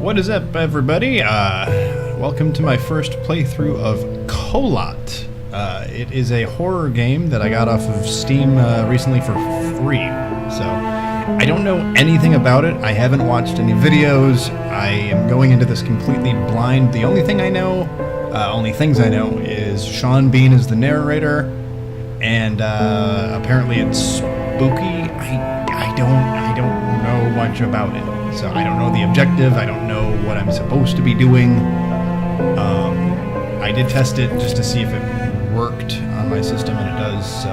What is up, everybody? Welcome to my first playthrough of Kholat. It is a horror game that I got off of Steam recently for free. So, I don't know anything about it. I haven't watched any videos. I am going into this completely blind. The only thing I know, only things I know, is Sean Bean is the narrator, and apparently it's spooky. I don't know much about it. So I don't know the objective, I don't know what I'm supposed to be doing. I did test it just to see if it worked on my system, and it does, so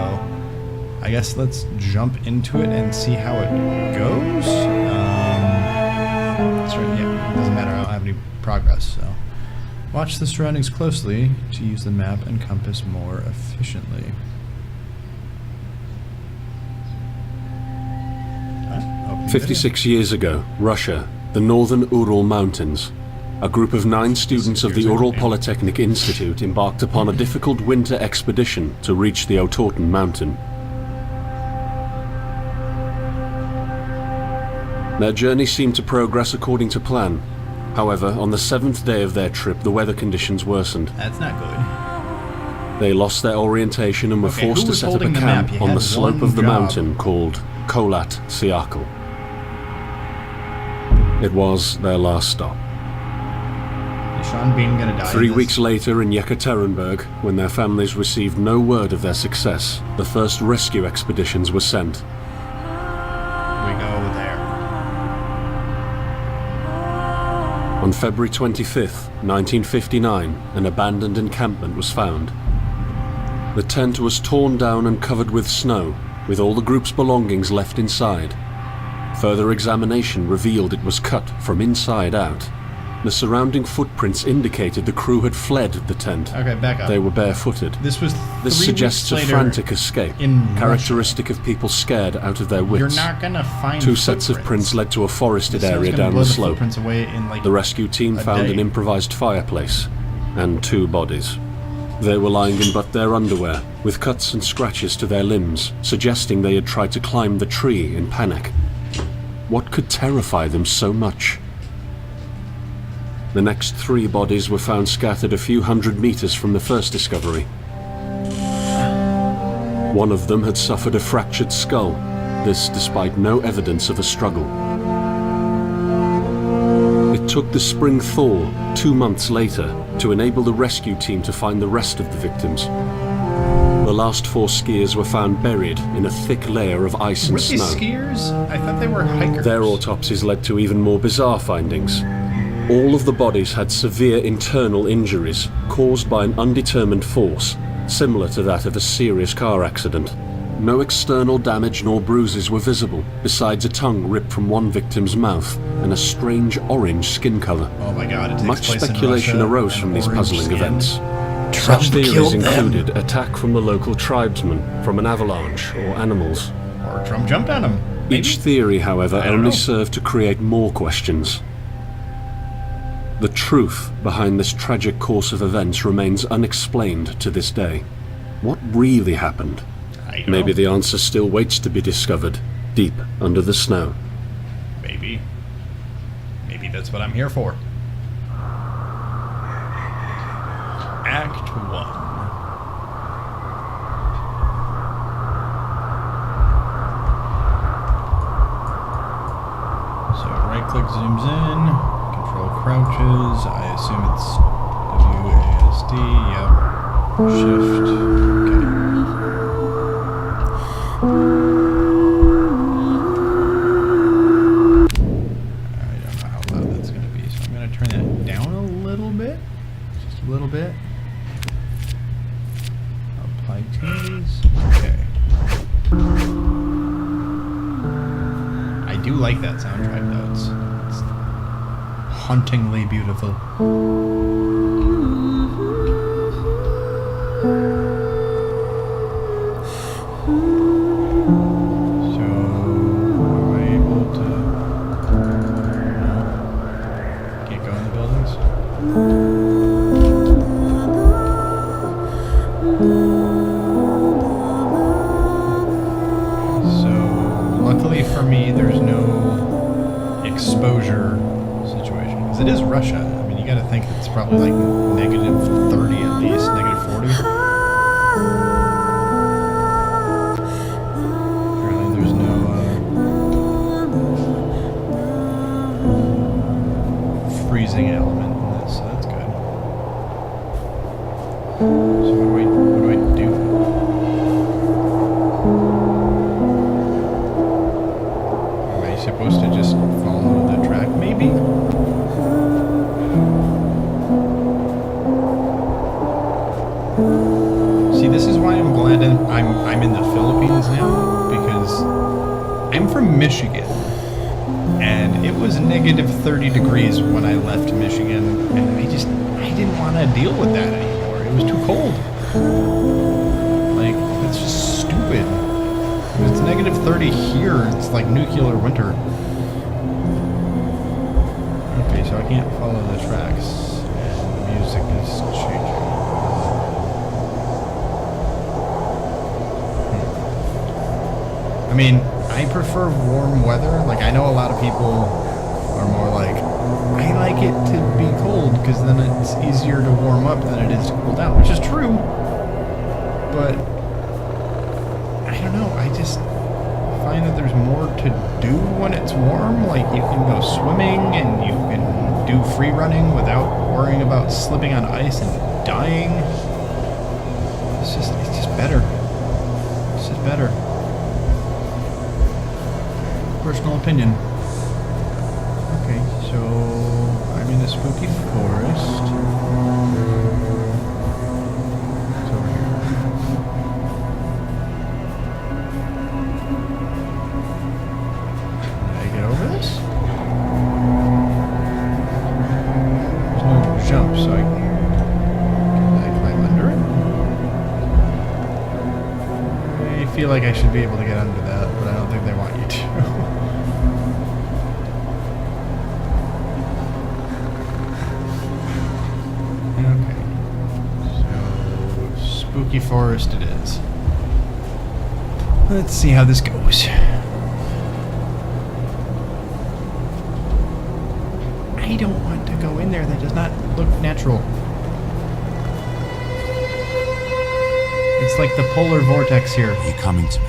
I guess let's jump into it and see how it goes. That's right, yeah, it doesn't matter, I don't have any progress, so. Watch the surroundings closely to use the map and compass more efficiently. 56 years ago, Russia, the northern Ural Mountains. A group of 9 students of the Ural Polytechnic Institute embarked upon a difficult winter expedition to reach the Otorten mountain. Their journey seemed to progress according to plan. However, on the 7th day of their trip, the weather conditions worsened. That's not good. They lost their orientation and were forced to set up a camp on the slope of the mountain called Kholat Siakal. It was their last stop. Is Sean Bean gonna die? 3 weeks later in Yekaterinburg, when their families received no word of their success, the first rescue expeditions were sent. We go there. On February 25th, 1959, an abandoned encampment was found. The tent was torn down and covered with snow, with all the group's belongings left inside. Further examination revealed it was cut from inside out. The surrounding footprints indicated the crew had fled the tent. Okay, back up. They were barefooted. This suggests a frantic escape, characteristic of people scared out of their wits. You're not gonna find 2 sets of prints led to a forested area down the slope. The rescue team found an improvised fireplace and 2 bodies. They were lying in but their underwear, with cuts and scratches to their limbs, suggesting they had tried to climb the tree in panic. What could terrify them so much? The next 3 bodies were found scattered a few hundred meters from the first discovery. One of them had suffered a fractured skull, this despite no evidence of a struggle. It took the spring thaw 2 months later to enable the rescue team to find the rest of the victims. The last 4 skiers were found buried in a thick layer of ice and snow. Were they skiers? I thought they were hikers. Their autopsies led to even more bizarre findings. All of the bodies had severe internal injuries caused by an undetermined force, similar to that of a serious car accident. No external damage nor bruises were visible, besides a tongue ripped from one victim's mouth and a strange orange skin color. Oh my God, it takes Much place speculation in Russia, arose from these puzzling skin. events. Trump Such theories killed them. included attack from the local tribesmen, from an avalanche, or animals. Or Trump jumped on him. Maybe? Each theory, however, I don't only know. served to create more questions. The truth behind this tragic course of events remains unexplained to this day. What really happened? I don't Maybe know. the answer still waits to be discovered, deep under the snow. Maybe. Maybe that's what I'm here for. Act 1. So right-click zooms in, control crouches. I assume it's WASD. Yep. Shift. Okay. I don't know how loud that's going to be, so I'm going to turn that down a little bit. Just a little bit. Apply changes. Okay. I do like that soundtrack though. It's hauntingly beautiful. So, am I able to... No. Can't go in the buildings? Luckily for me, there's no exposure situation. Because it is Russia. I mean, you gotta think it's probably like negative 30 at least, negative 40. Apparently there's no freezing element in this, so that's good. So what do I do? Am I supposed to just follow the track, maybe? See, this is why I'm glad I'm in the Philippines now, because I'm from Michigan, and it was negative 30 degrees when I left Michigan, and I didn't want to deal with that anymore. It was too cold. Like, it's just stupid. If it's negative 30 here, it's like nuclear winter. Okay, so I can't follow the tracks, and the music is changing. I mean, I prefer warm weather. Like, I know a lot of people are more like, I like it to be cold because then it's easier to warm up than it is to cool down, which is true. But I don't know. I just find that there's more to do when it's warm. Like, you can go swimming and you can do free running without worrying about slipping on ice and dying. It's just better. It's just better. Personal opinion. Okay, so I'm in a spooky forest. It's over here. Can I get over this? There's no jump, so can I climb under it? I feel like I should be able to get under that, but I don't think they want you to. Spooky forest it is. Let's see how this goes. I don't want to go in there. That does not look natural. It's like the polar vortex here. Are you coming to me?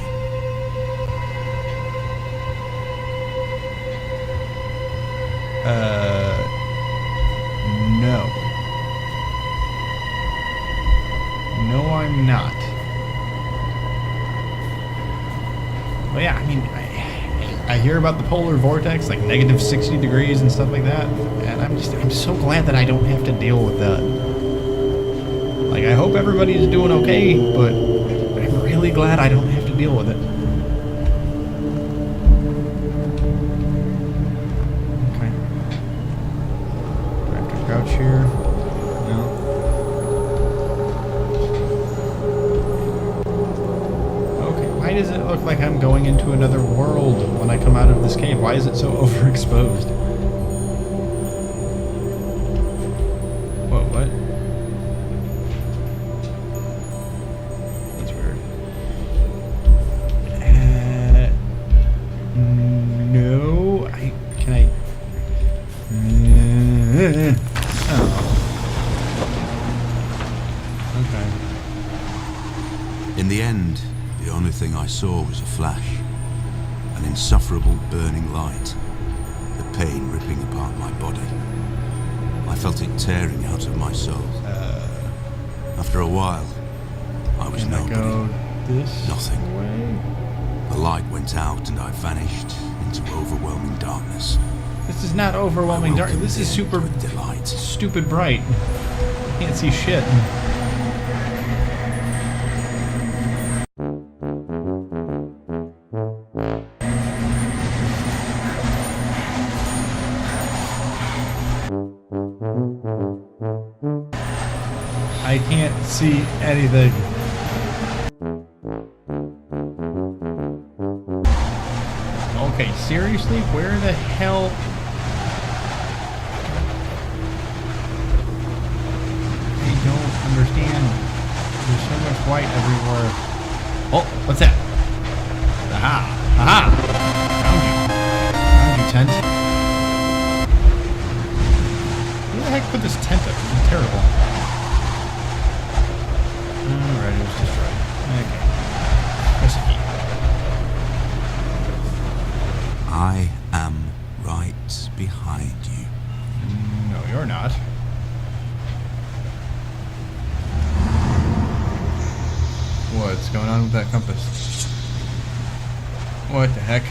No. No, I'm not. Well, yeah, I mean, I hear about the polar vortex, like negative 60 degrees and stuff like that, and I'm so glad that I don't have to deal with that. Like, I hope everybody's doing okay, but I'm really glad I don't have to deal with it. Okay. Do I have to crouch here? No. Why does it look like I'm going into another world when I come out of this cave? Why is it so overexposed? Whoa, what? That's weird. No, can I? Oh. Okay. In the end, the only thing I saw was a flash, an insufferable burning light, the pain ripping apart my body. I felt it tearing out of my soul. After a while, I was nobody. Nothing. Way? The light went out and I vanished into overwhelming darkness. This is not overwhelming darkness. This is super delight. Stupid bright. Can't see shit. I can't see anything. Okay, seriously? Where the hell? I don't understand. There's so much white everywhere. Oh, what's that? Aha! Aha! Found you. Found you, tent. put this tent up? This is terrible. Alright, it was destroyed. Okay. Press a key. I am right behind you. No, you're not. What's going on with that compass? What the heck?